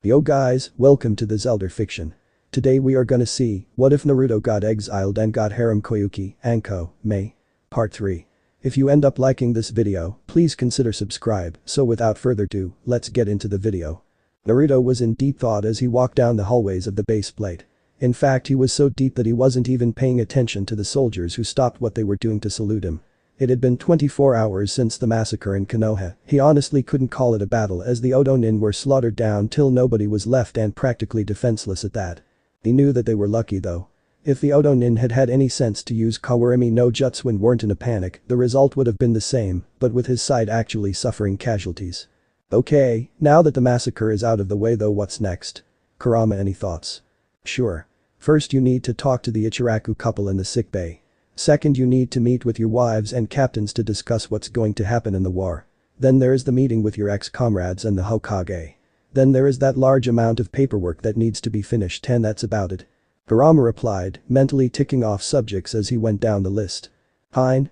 Yo guys, welcome to the Zelda fiction. Today we are gonna see, what if Naruto got exiled and got Harem Koyuki, Anko, May. Part 3. If you end up liking this video, please consider subscribe, so without further ado, let's get into the video. Naruto was in deep thought as he walked down the hallways of the base plate. In fact, he was so deep that he wasn't even paying attention to the soldiers who stopped what they were doing to salute him. It had been 24 hours since the massacre in Konoha. He honestly couldn't call it a battle as the Odo Nin were slaughtered down till nobody was left and practically defenseless at that. He knew that they were lucky though. If the Odo Nin had had any sense to use Kawarimi no Jutsu and weren't in a panic, the result would have been the same, but with his side actually suffering casualties. Okay, now that the massacre is out of the way though, what's next? Kurama, any thoughts? Sure. First you need to talk to the Ichiraku couple in the sickbay. Second, you need to meet with your wives and captains to discuss what's going to happen in the war. Then there is the meeting with your ex-comrades and the Hokage. Then there is that large amount of paperwork that needs to be finished, and that's about it. Kurama replied, mentally ticking off subjects as he went down the list. Fine,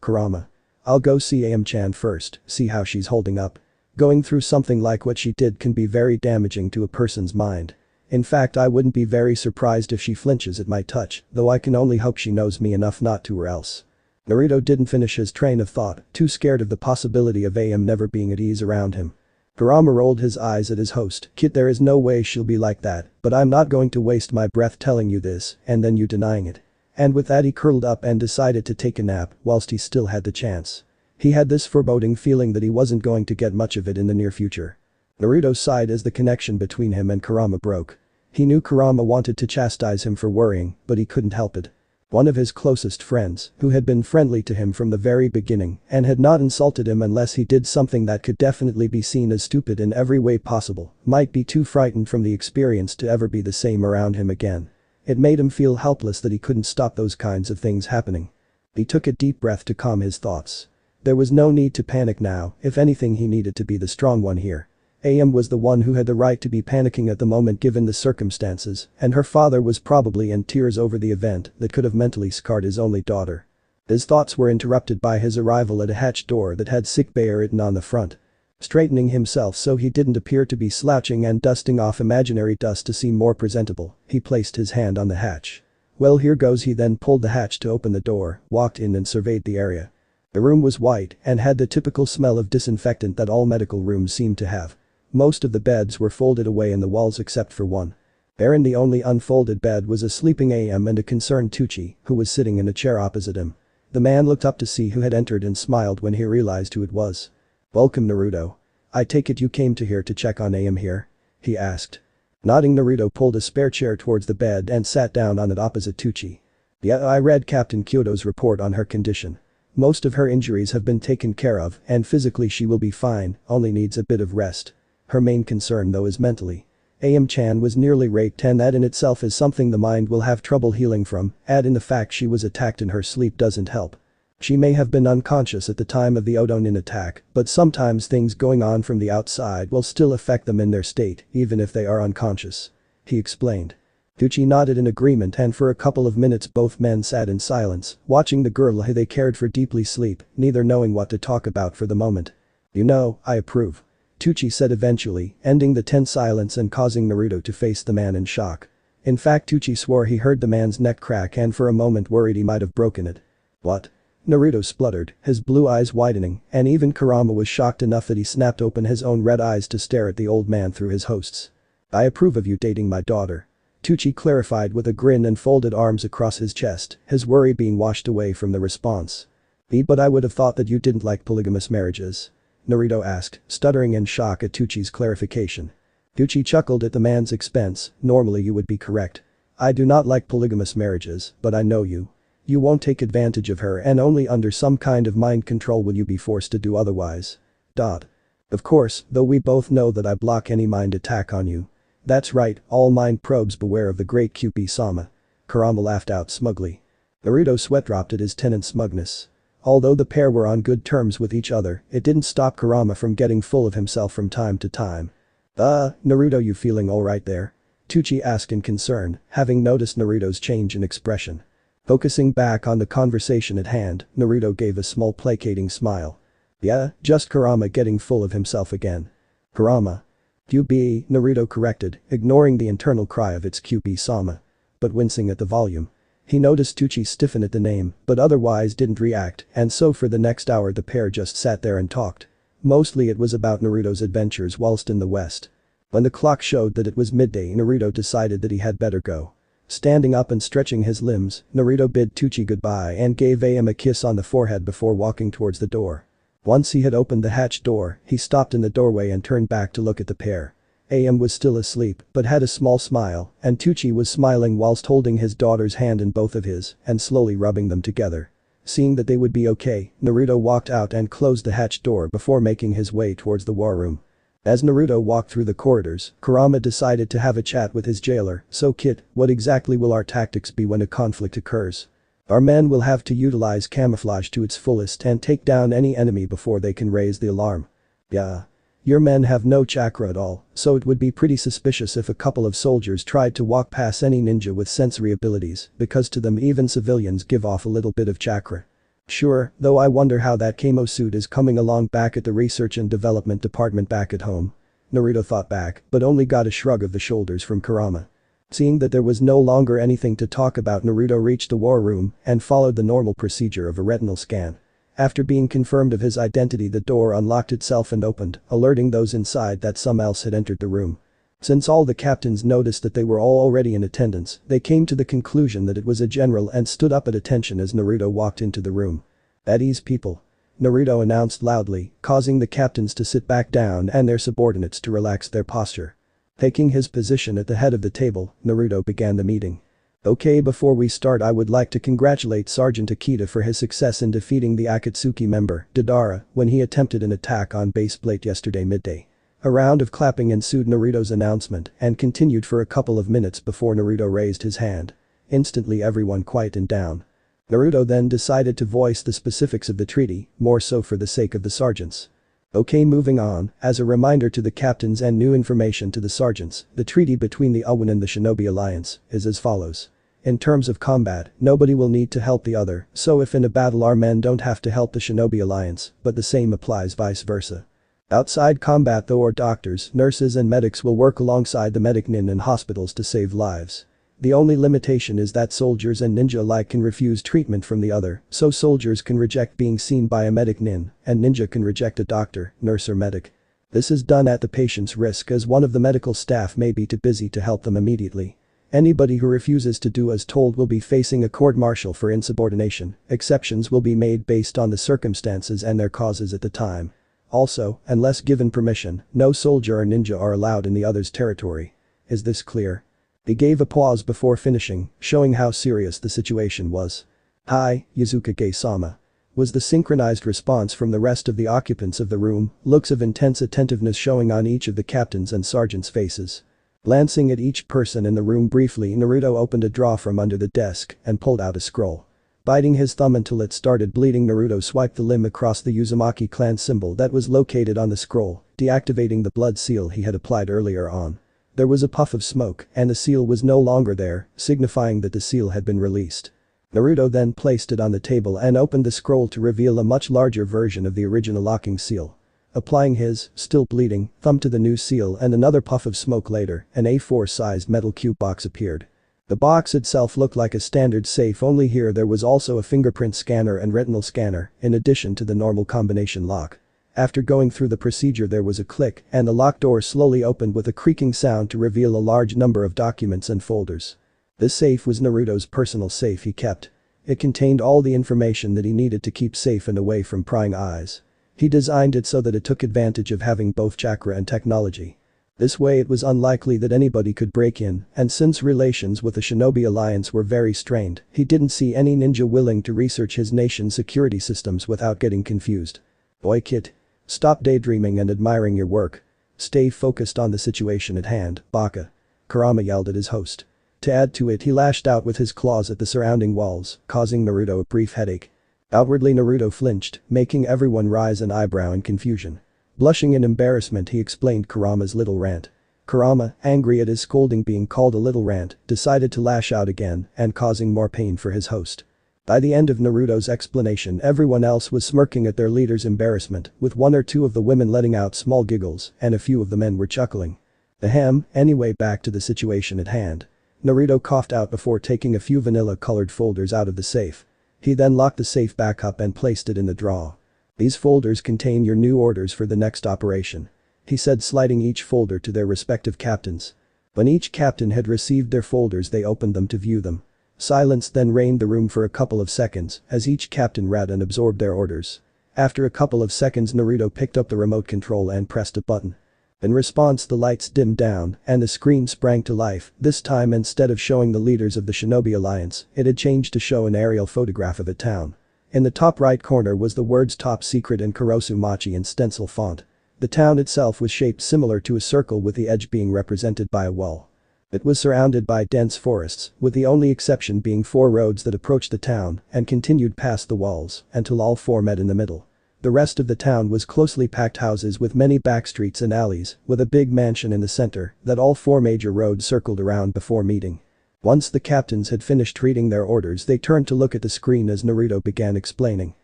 Kurama. I'll go see Am-chan first, see how she's holding up. Going through something like what she did can be very damaging to a person's mind. In fact, I wouldn't be very surprised if she flinches at my touch, though I can only hope she knows me enough not to or else. Naruto didn't finish his train of thought, too scared of the possibility of AM never being at ease around him. Kurama rolled his eyes at his host. Kid, there is no way she'll be like that, but I'm not going to waste my breath telling you this, and then you denying it. And with that he curled up and decided to take a nap whilst he still had the chance. He had this foreboding feeling that he wasn't going to get much of it in the near future. Naruto sighed as the connection between him and Kurama broke. He knew Kurama wanted to chastise him for worrying, but he couldn't help it. One of his closest friends, who had been friendly to him from the very beginning and had not insulted him unless he did something that could definitely be seen as stupid in every way possible, might be too frightened from the experience to ever be the same around him again. It made him feel helpless that he couldn't stop those kinds of things happening. He took a deep breath to calm his thoughts. There was no need to panic now, if anything he needed to be the strong one here. AM was the one who had the right to be panicking at the moment given the circumstances, and her father was probably in tears over the event that could have mentally scarred his only daughter. His thoughts were interrupted by his arrival at a hatch door that had sickbay written on the front. Straightening himself so he didn't appear to be slouching and dusting off imaginary dust to seem more presentable, he placed his hand on the hatch. Well, here goes. He then pulled the hatch to open the door, walked in and surveyed the area. The room was white and had the typical smell of disinfectant that all medical rooms seem to have. Most of the beds were folded away in the walls except for one. There in the only unfolded bed was a sleeping AM and a concerned Itachi, who was sitting in a chair opposite him. The man looked up to see who had entered and smiled when he realized who it was. Welcome, Naruto. I take it you came to here to check on AM here? He asked. Nodding, Naruto pulled a spare chair towards the bed and sat down on it opposite Itachi. Yeah, I read Captain Kyoto's report on her condition. Most of her injuries have been taken care of and physically she will be fine, only needs a bit of rest. Her main concern though is mentally. AM-chan was nearly raped and that in itself is something the mind will have trouble healing from, add in the fact she was attacked in her sleep doesn't help. She may have been unconscious at the time of the Odo Nin attack, but sometimes things going on from the outside will still affect them in their state, even if they are unconscious. He explained. Itachi nodded in agreement and for a couple of minutes both men sat in silence, watching the girl who they cared for deeply sleep, neither knowing what to talk about for the moment. You know, I approve. Itachi said eventually, ending the tense silence and causing Naruto to face the man in shock. In fact, Itachi swore he heard the man's neck crack and for a moment worried he might have broken it. What? Naruto spluttered, his blue eyes widening, and even Kurama was shocked enough that he snapped open his own red eyes to stare at the old man through his hosts. I approve of you dating my daughter. Itachi clarified with a grin and folded arms across his chest, his worry being washed away from the response. But I would have thought that you didn't like polygamous marriages. Naruto asked, stuttering in shock at Itachi's clarification. Itachi chuckled at the man's expense, normally you would be correct. I do not like polygamous marriages, but I know you. You won't take advantage of her and only under some kind of mind control will you be forced to do otherwise. Of course, though we both know that I block any mind attack on you. That's right, all mind probes beware of the great Kyuubi-sama. Kurama laughed out smugly. Naruto sweat-dropped at his tenant's smugness. Although the pair were on good terms with each other, it didn't stop Kurama from getting full of himself from time to time. Naruto, you feeling alright there? Itachi asked in concern, having noticed Naruto's change in expression. Focusing back on the conversation at hand, Naruto gave a small placating smile. Yeah, just Kurama getting full of himself again. Kurama. QB, Naruto corrected, ignoring the internal cry of its QB-sama. But wincing at the volume. He noticed Tucci stiffen at the name, but otherwise didn't react, and so for the next hour the pair just sat there and talked. Mostly it was about Naruto's adventures whilst in the West. When the clock showed that it was midday, Naruto decided that he had better go. Standing up and stretching his limbs, Naruto bid Tucci goodbye and gave him a kiss on the forehead before walking towards the door. Once he had opened the hatch door, he stopped in the doorway and turned back to look at the pair. AM was still asleep, but had a small smile, and Tucci was smiling whilst holding his daughter's hand in both of his and slowly rubbing them together. Seeing that they would be okay, Naruto walked out and closed the hatch door before making his way towards the war room. As Naruto walked through the corridors, Kurama decided to have a chat with his jailer. So kid, what exactly will our tactics be when a conflict occurs? Our men will have to utilize camouflage to its fullest and take down any enemy before they can raise the alarm. Yeah. Your men have no chakra at all, so it would be pretty suspicious if a couple of soldiers tried to walk past any ninja with sensory abilities, because to them even civilians give off a little bit of chakra. Sure, though I wonder how that camo suit is coming along back at the research and development department back at home. Naruto thought back, but only got a shrug of the shoulders from Kurama. Seeing that there was no longer anything to talk about, Naruto reached the war room and followed the normal procedure of a retinal scan. After being confirmed of his identity, the door unlocked itself and opened, alerting those inside that someone else had entered the room. Since all the captains noticed that they were all already in attendance, they came to the conclusion that it was a general and stood up at attention as Naruto walked into the room. "At ease, people," Naruto announced loudly, causing the captains to sit back down and their subordinates to relax their posture. Taking his position at the head of the table, Naruto began the meeting. "Okay, before we start, I would like to congratulate Sergeant Akita for his success in defeating the Akatsuki member, Deidara, when he attempted an attack on base plate yesterday midday." A round of clapping ensued Naruto's announcement and continued for a couple of minutes before Naruto raised his hand. Instantly everyone quieted down. Naruto then decided to voice the specifics of the treaty, more so for the sake of the sergeants. Okay, moving on, as a reminder to the captains and new information to the sergeants, the treaty between the Uwan and the Shinobi Alliance is as follows. In terms of combat, nobody will need to help the other, so if in a battle our men don't have to help the Shinobi Alliance, but the same applies vice versa. Outside combat though, our doctors, nurses and medics will work alongside the medic nin in hospitals to save lives. The only limitation is that soldiers and ninja alike can refuse treatment from the other, so soldiers can reject being seen by a medic nin, and ninja can reject a doctor, nurse or medic. This is done at the patient's risk as one of the medical staff may be too busy to help them immediately. Anybody who refuses to do as told will be facing a court-martial for insubordination. Exceptions will be made based on the circumstances and their causes at the time. Also, unless given permission, no soldier or ninja are allowed in the other's territory. Is this clear? He gave a pause before finishing, showing how serious the situation was. "Hi, Uzukage-sama," was the synchronized response from the rest of the occupants of the room, looks of intense attentiveness showing on each of the captains' and sergeants' faces. Glancing at each person in the room briefly, Naruto opened a drawer from under the desk and pulled out a scroll. Biting his thumb until it started bleeding, Naruto swiped the limb across the Uzumaki clan symbol that was located on the scroll, deactivating the blood seal he had applied earlier on. There was a puff of smoke and the seal was no longer there, signifying that the seal had been released. Naruto then placed it on the table and opened the scroll to reveal a much larger version of the original locking seal. Applying his, still bleeding, thumb to the new seal and another puff of smoke later, an A4-sized metal cube box appeared. The box itself looked like a standard safe, only here there was also a fingerprint scanner and retinal scanner, in addition to the normal combination lock. After going through the procedure there was a click and the lock door slowly opened with a creaking sound to reveal a large number of documents and folders. This safe was Naruto's personal safe he kept. It contained all the information that he needed to keep safe and away from prying eyes. He designed it so that it took advantage of having both chakra and technology. This way it was unlikely that anybody could break in, and since relations with the Shinobi Alliance were very strained, he didn't see any ninja willing to research his nation's security systems without getting confused. "Boy kid. Stop daydreaming and admiring your work. Stay focused on the situation at hand, Baka," Kurama yelled at his host. To add to it, he lashed out with his claws at the surrounding walls, causing Naruto a brief headache. Outwardly Naruto flinched, making everyone raise an eyebrow in confusion. Blushing in embarrassment, he explained Kurama's little rant. Kurama, angry at his scolding being called a little rant, decided to lash out again and causing more pain for his host. By the end of Naruto's explanation, everyone else was smirking at their leader's embarrassment, with one or two of the women letting out small giggles and a few of the men were chuckling. Anyway, back to the situation at hand. Naruto coughed out before taking a few vanilla-colored folders out of the safe. He then locked the safe back up and placed it in the drawer. These folders contain your new orders for the next operation, he said, sliding each folder to their respective captains. When each captain had received their folders, they opened them to view them. Silence then reigned the room for a couple of seconds as each captain read and absorbed their orders. After a couple of seconds, Naruto picked up the remote control and pressed a button. In response, the lights dimmed down and the screen sprang to life. This time, instead of showing the leaders of the Shinobi Alliance, it had changed to show an aerial photograph of a town. In the top right corner was the words "Top Secret" in Kurosumachi in stencil font. The town itself was shaped similar to a circle, with the edge being represented by a wall. It was surrounded by dense forests, with the only exception being 4 roads that approached the town and continued past the walls until all 4 met in the middle. The rest of the town was closely packed houses with many back streets and alleys, with a big mansion in the center that all 4 major roads circled around before meeting. Once the captains had finished reading their orders, they turned to look at the screen as Naruto began explaining.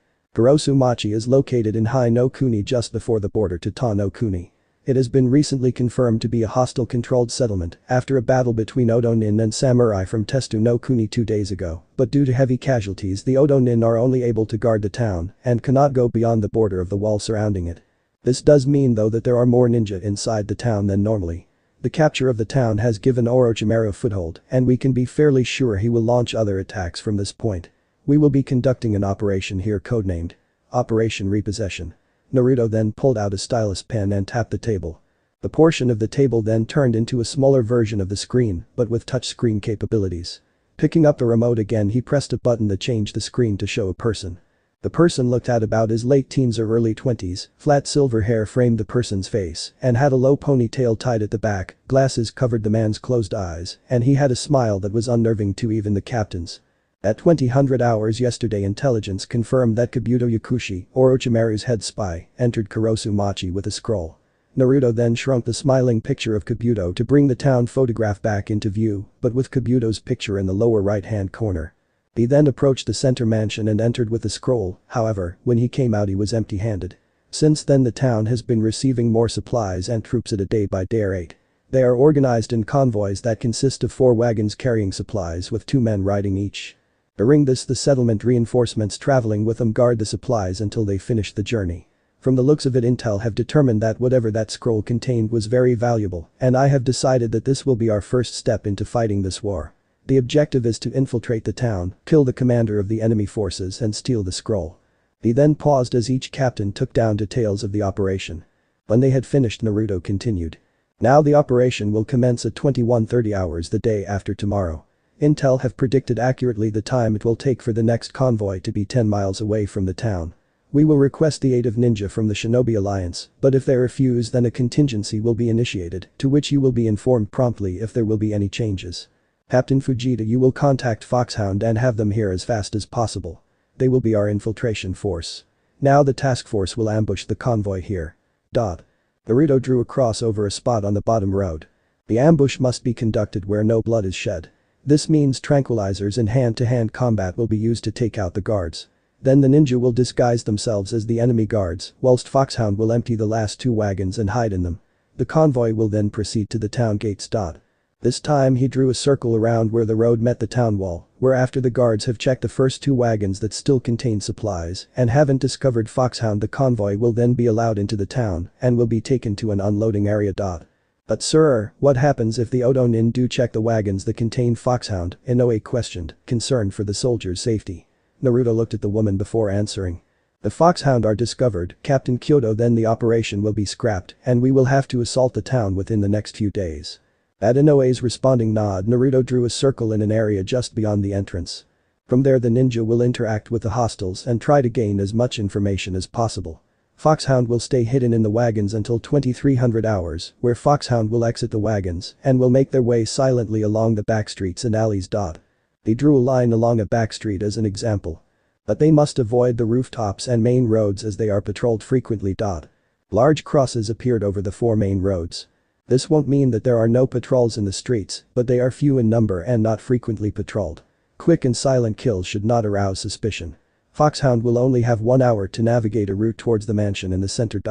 Kurosumachi is located in Hai no Kuni, just before the border to Ta no Kuni. It has been recently confirmed to be a hostile-controlled settlement after a battle between Odo-nin and samurai from Testu no Kuni 2 days ago, but due to heavy casualties, the Odo-nin are only able to guard the town and cannot go beyond the border of the wall surrounding it. This does mean, though, that there are more ninja inside the town than normally. The capture of the town has given Orochimaru a foothold, and we can be fairly sure he will launch other attacks from this point. We will be conducting an operation here codenamed Operation Repossession. Naruto then pulled out a stylus pen and tapped the table. The portion of the table then turned into a smaller version of the screen, but with touchscreen capabilities. Picking up the remote again, he pressed a button that changed the screen to show a person. The person looked at about his late teens or early 20s, flat silver hair framed the person's face and had a low ponytail tied at the back, glasses covered the man's closed eyes, and he had a smile that was unnerving to even the captains. At 2000 hours yesterday, intelligence confirmed that Kabuto Yakushi, Orochimaru's head spy, entered Kurosumachi with a scroll. Naruto then shrunk the smiling picture of Kabuto to bring the town photograph back into view, but with Kabuto's picture in the lower right-hand corner. He then approached the center mansion and entered with the scroll. However, when he came out, he was empty-handed. Since then, the town has been receiving more supplies and troops at a day-by-day rate. They are organized in convoys that consist of 4 wagons carrying supplies with 2 men riding each. During this, the settlement reinforcements traveling with them guard the supplies until they finish the journey. From the looks of it, Intel have determined that whatever that scroll contained was very valuable, and I have decided that this will be our first step into fighting this war. The objective is to infiltrate the town, kill the commander of the enemy forces and steal the scroll. He then paused as each captain took down details of the operation. When they had finished, Naruto continued. Now the operation will commence at 21:30 hours the day after tomorrow. Intel have predicted accurately the time it will take for the next convoy to be 10 miles away from the town. We will request the aid of ninja from the Shinobi Alliance, but if they refuse, then a contingency will be initiated, to which you will be informed promptly if there will be any changes. Captain Fujita, you will contact Foxhound and have them here as fast as possible. They will be our infiltration force. Now the task force will ambush the convoy here. Naruto drew a cross over a spot on the bottom road. The ambush must be conducted where no blood is shed. This means tranquilizers and hand-to-hand combat will be used to take out the guards. Then the ninja will disguise themselves as the enemy guards, whilst Foxhound will empty the last 2 wagons and hide in them. The convoy will then proceed to the town gates. This time he drew a circle around where the road met the town wall, where after the guards have checked the first 2 wagons that still contain supplies and haven't discovered Foxhound, the convoy will then be allowed into the town and will be taken to an unloading area. But sir, what happens if the Odo-nin do check the wagons that contain Foxhound? Inoue questioned, concerned for the soldiers' safety. Naruto looked at the woman before answering. The Foxhound are discovered, Captain Kyoto, then the operation will be scrapped and we will have to assault the town within the next few days. At Inoue's responding nod, Naruto drew a circle in an area just beyond the entrance. From there the ninja will interact with the hostiles and try to gain as much information as possible. Foxhound will stay hidden in the wagons until 2300 hours, where Foxhound will exit the wagons and will make their way silently along the back streets and alleys. They drew a line along a back street as an example. But they must avoid the rooftops and main roads as they are patrolled frequently. Large crosses appeared over the 4 main roads. This won't mean that there are no patrols in the streets, but they are few in number and not frequently patrolled. Quick and silent kills should not arouse suspicion. Foxhound will only have 1 hour to navigate a route towards the mansion in the center.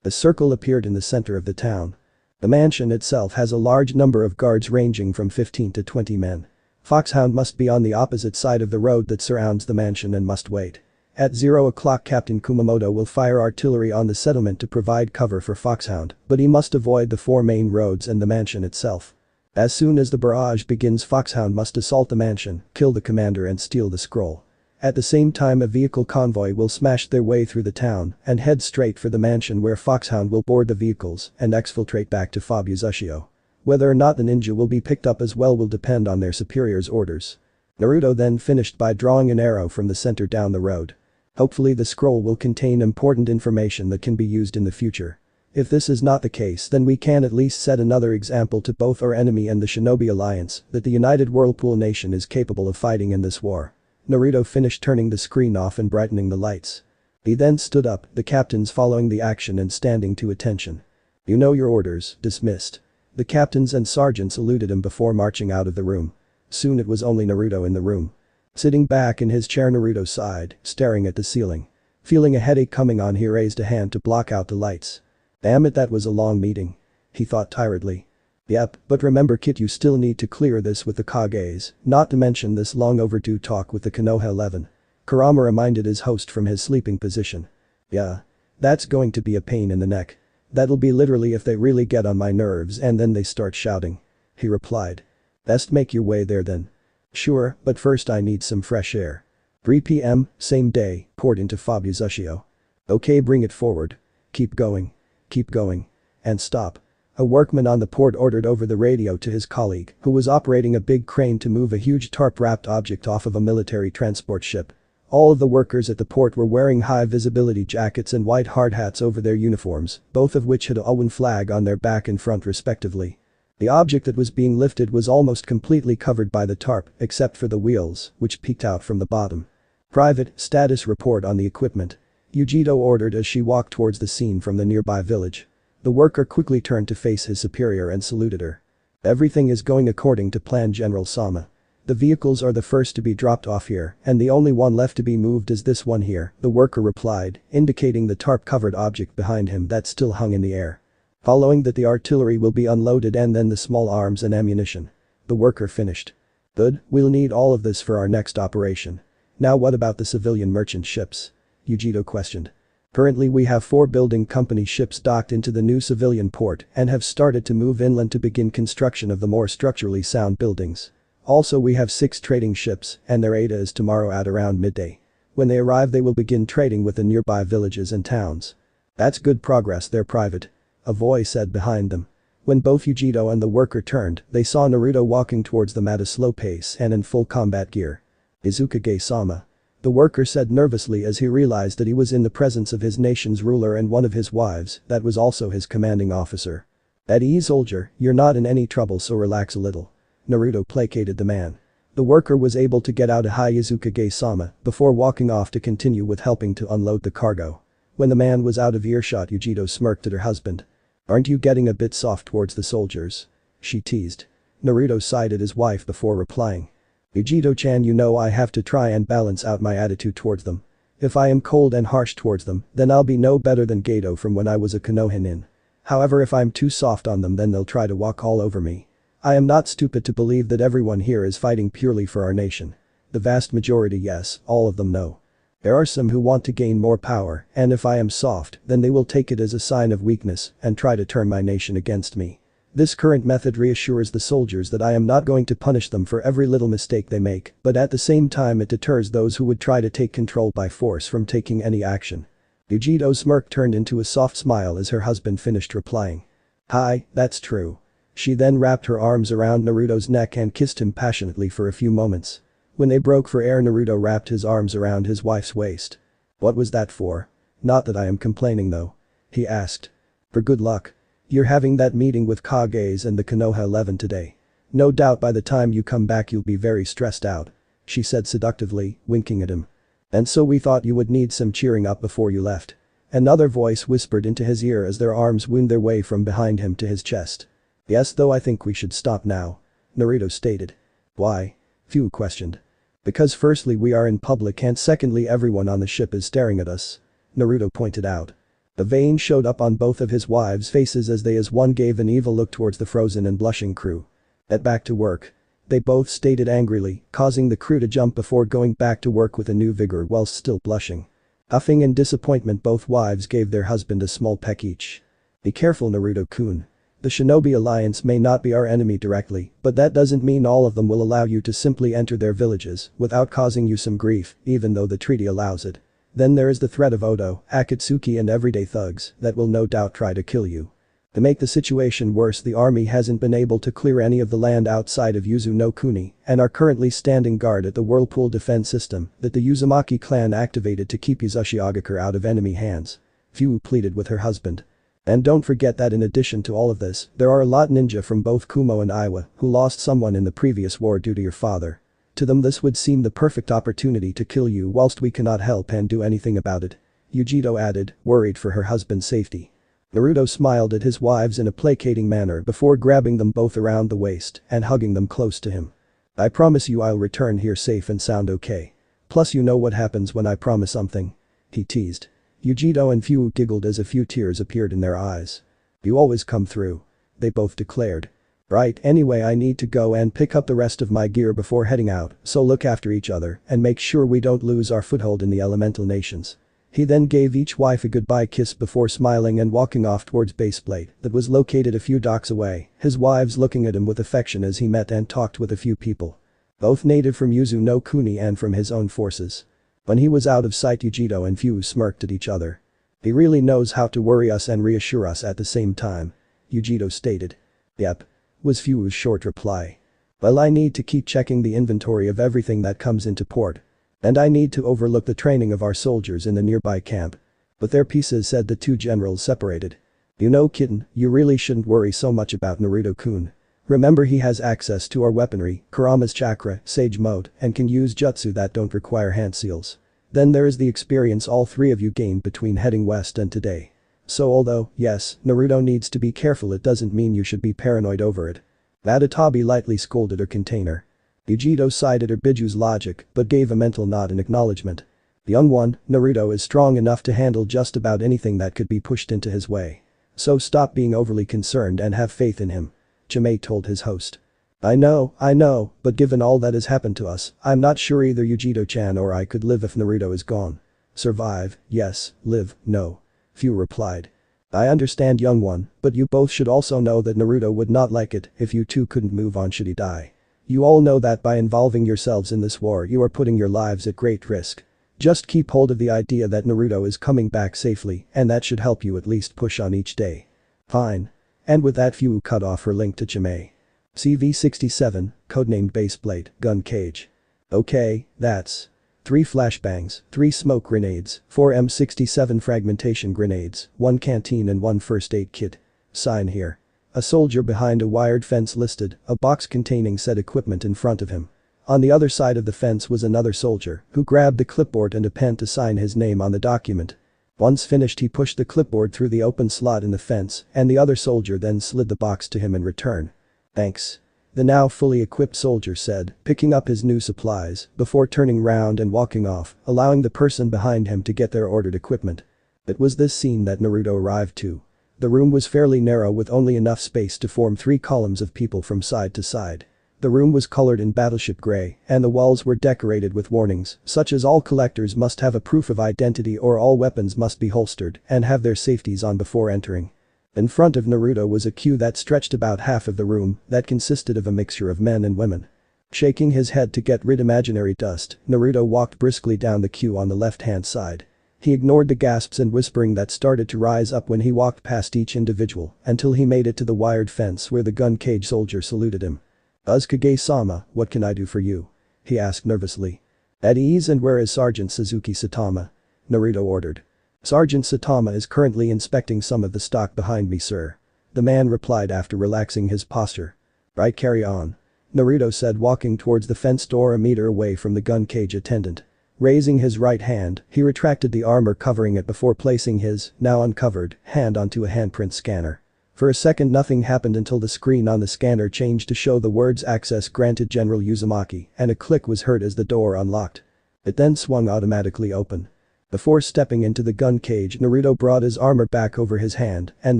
A circle appeared in the center of the town. The mansion itself has a large number of guards ranging from 15 to 20 men. Foxhound must be on the opposite side of the road that surrounds the mansion and must wait. At 0 o'clock Captain Kumamoto will fire artillery on the settlement to provide cover for Foxhound, but he must avoid the 4 main roads and the mansion itself. As soon as the barrage begins, Foxhound must assault the mansion, kill the commander and steal the scroll. At the same time a vehicle convoy will smash their way through the town and head straight for the mansion where Foxhound will board the vehicles and exfiltrate back to Fubuzushio. Whether or not the ninja will be picked up as well will depend on their superior's orders. Naruto then finished by drawing an arrow from the center down the road. Hopefully the scroll will contain important information that can be used in the future. If this is not the case, then we can at least set another example to both our enemy and the Shinobi Alliance that the United Whirlpool Nation is capable of fighting in this war. Naruto finished turning the screen off and brightening the lights. He then stood up, the captains following the action and standing to attention. "You know your orders, dismissed." The captains and sergeants saluted him before marching out of the room. Soon it was only Naruto in the room. Sitting back in his chair, Naruto sighed, staring at the ceiling. Feeling a headache coming on, he raised a hand to block out the lights. Damn it, that was a long meeting. He thought tiredly. Yep, but remember kid, you still need to clear this with the Kages, not to mention this long overdue talk with the Konoha 11. Kurama reminded his host from his sleeping position. Yeah. That's going to be a pain in the neck. That'll be literally if they really get on my nerves and then they start shouting. He replied. Best make your way there then. Sure, but first I need some fresh air. 3 p.m., same day, port into Fubuzushio. Okay, bring it forward. Keep going. Keep going. And stop. A workman on the port ordered over the radio to his colleague, who was operating a big crane to move a huge tarp-wrapped object off of a military transport ship. All of the workers at the port were wearing high-visibility jackets and white hard hats over their uniforms, both of which had a UN flag on their back and front respectively. The object that was being lifted was almost completely covered by the tarp, except for the wheels, which peeked out from the bottom. Private, status report on the equipment. Yujito ordered as she walked towards the scene from the nearby village. The worker quickly turned to face his superior and saluted her. Everything is going according to plan, General Sama. The vehicles are the first to be dropped off here, and the only one left to be moved is this one here, the worker replied, indicating the tarp-covered object behind him that still hung in the air. Following that, the artillery will be unloaded and then the small arms and ammunition. The worker finished. Good, we'll need all of this for our next operation. Now what about the civilian merchant ships? Yujito questioned. Currently we have 4 building company ships docked into the new civilian port and have started to move inland to begin construction of the more structurally sound buildings. Also we have 6 trading ships and their ADA is tomorrow at around midday. When they arrive they will begin trading with the nearby villages and towns. That's good progress there, Private. A voice said behind them. When both Yujito and the worker turned, they saw Naruto walking towards them at a slow pace and in full combat gear. Uzukage-sama. The worker said nervously as he realized that he was in the presence of his nation's ruler and one of his wives, that was also his commanding officer. At ease, soldier, you're not in any trouble, so relax a little. Naruto placated the man. The worker was able to get out a hi Uzukage-sama before walking off to continue with helping to unload the cargo. When the man was out of earshot, Yujito smirked at her husband. Aren't you getting a bit soft towards the soldiers? She teased. Naruto sighed at his wife before replying. Yujito-chan, you know I have to try and balance out my attitude towards them. If I am cold and harsh towards them, then I'll be no better than Gato from when I was a Konoha nin. However, if I'm too soft on them, then they'll try to walk all over me. I am not stupid to believe that everyone here is fighting purely for our nation. The vast majority, yes, all of them no. There are some who want to gain more power, and if I am soft, then they will take it as a sign of weakness and try to turn my nation against me. This current method reassures the soldiers that I am not going to punish them for every little mistake they make, but at the same time it deters those who would try to take control by force from taking any action. Yujito's smirk turned into a soft smile as her husband finished replying. Hi, that's true. She then wrapped her arms around Naruto's neck and kissed him passionately for a few moments. When they broke for air, Naruto wrapped his arms around his wife's waist. What was that for? Not that I am complaining though. He asked. For good luck. You're having that meeting with Kages and the Konoha 11 today. No doubt by the time you come back you'll be very stressed out. She said seductively, winking at him. And so we thought you would need some cheering up before you left. Another voice whispered into his ear as their arms wound their way from behind him to his chest. Yes, though I think we should stop now. Naruto stated. Why? Fu questioned. Because firstly we are in public and secondly everyone on the ship is staring at us. Naruto pointed out. The vein showed up on both of his wives' faces as they as one gave an evil look towards the frozen and blushing crew. Back to work. They both stated angrily, causing the crew to jump before going back to work with a new vigor whilst still blushing. Huffing in disappointment, both wives gave their husband a small peck each. Be careful, Naruto-kun. The Shinobi Alliance may not be our enemy directly, but that doesn't mean all of them will allow you to simply enter their villages without causing you some grief, even though the treaty allows it. Then there is the threat of Odo, Akatsuki and everyday thugs that will no doubt try to kill you. To make the situation worse, the army hasn't been able to clear any of the land outside of Yuzu no Kuni and are currently standing guard at the Whirlpool defense system that the Uzumaki clan activated to keep Uzukage out of enemy hands. Fu pleaded with her husband. And don't forget that in addition to all of this, there are a lot ninja from both Kumo and Iwa who lost someone in the previous war due to your father. To them this would seem the perfect opportunity to kill you whilst we cannot help and do anything about it. Yujito added, worried for her husband's safety. Naruto smiled at his wives in a placating manner before grabbing them both around the waist and hugging them close to him. I promise you I'll return here safe and sound okay. Plus you know what happens when I promise something. He teased. Yujito and Fu giggled as a few tears appeared in their eyes. You always come through. They both declared. Right, anyway I need to go and pick up the rest of my gear before heading out, so look after each other and make sure we don't lose our foothold in the elemental nations. He then gave each wife a goodbye kiss before smiling and walking off towards baseplate that was located a few docks away, his wives looking at him with affection as he met and talked with a few people. Both native from Yuzu no Kuni and from his own forces. When he was out of sight, Yujito and Fu smirked at each other. He really knows how to worry us and reassure us at the same time. Yujito stated. Yep. Was Fu's short reply. Well, I need to keep checking the inventory of everything that comes into port. And I need to overlook the training of our soldiers in the nearby camp. But their pieces, said the two generals separated. You know, kitten, you really shouldn't worry so much about Naruto-kun. Remember he has access to our weaponry, Kurama's chakra, sage mode, and can use jutsu that don't require hand seals. Then there is the experience all three of you gained between heading west and today. So although, yes, Naruto needs to be careful, it doesn't mean you should be paranoid over it. Adatabi lightly scolded her container. Yujito sighed at her Biju's logic but gave a mental nod in acknowledgement. The young one, Naruto, is strong enough to handle just about anything that could be pushed into his way. So stop being overly concerned and have faith in him. Chimei told his host. I know, but given all that has happened to us, I'm not sure either Yujito-chan or I could live if Naruto is gone. Survive, yes, live, no. Fu replied. I understand, young one, but you both should also know that Naruto would not like it if you two couldn't move on should he die. You all know that by involving yourselves in this war you are putting your lives at great risk. Just keep hold of the idea that Naruto is coming back safely and that should help you at least push on each day. Fine. And with that, Fu cut off her link to Chimei. CV-67, codenamed Baseplate, Gun Cage. Okay, that's 3 flashbangs, 3 smoke grenades, 4 M67 fragmentation grenades, 1 canteen and 1 first aid kit. Sign here. A soldier behind a wired fence listed a box containing said equipment in front of him. On the other side of the fence was another soldier who grabbed a clipboard and a pen to sign his name on the document. Once finished, he pushed the clipboard through the open slot in the fence and the other soldier then slid the box to him in return. Thanks. The now fully equipped soldier said, picking up his new supplies before turning round and walking off, allowing the person behind him to get their ordered equipment. It was this scene that Naruto arrived to. The room was fairly narrow with only enough space to form 3 columns of people from side to side. The room was colored in battleship gray and the walls were decorated with warnings such as all collectors must have a proof of identity or all weapons must be holstered and have their safeties on before entering. In front of Naruto was a queue that stretched about half of the room that consisted of a mixture of men and women. Shaking his head to get rid imaginary dust, Naruto walked briskly down the queue on the left-hand side. He ignored the gasps and whispering that started to rise up when he walked past each individual until he made it to the wired fence where the gun cage soldier saluted him. Uzukage-sama, what can I do for you? He asked nervously. At ease. And where is Sergeant Suzuki Satama? Naruto ordered. Sergeant Satama is currently inspecting some of the stock behind me, sir. The man replied after relaxing his posture. Right, carry on. Naruto said, walking towards the fence door a meter away from the gun cage attendant. Raising his right hand, he retracted the armor covering it before placing his, now uncovered, hand onto a handprint scanner. For a second nothing happened until the screen on the scanner changed to show the words "Access granted General Uzumaki" and a click was heard as the door unlocked. It then swung automatically open. Before stepping into the gun cage, Naruto brought his armor back over his hand, and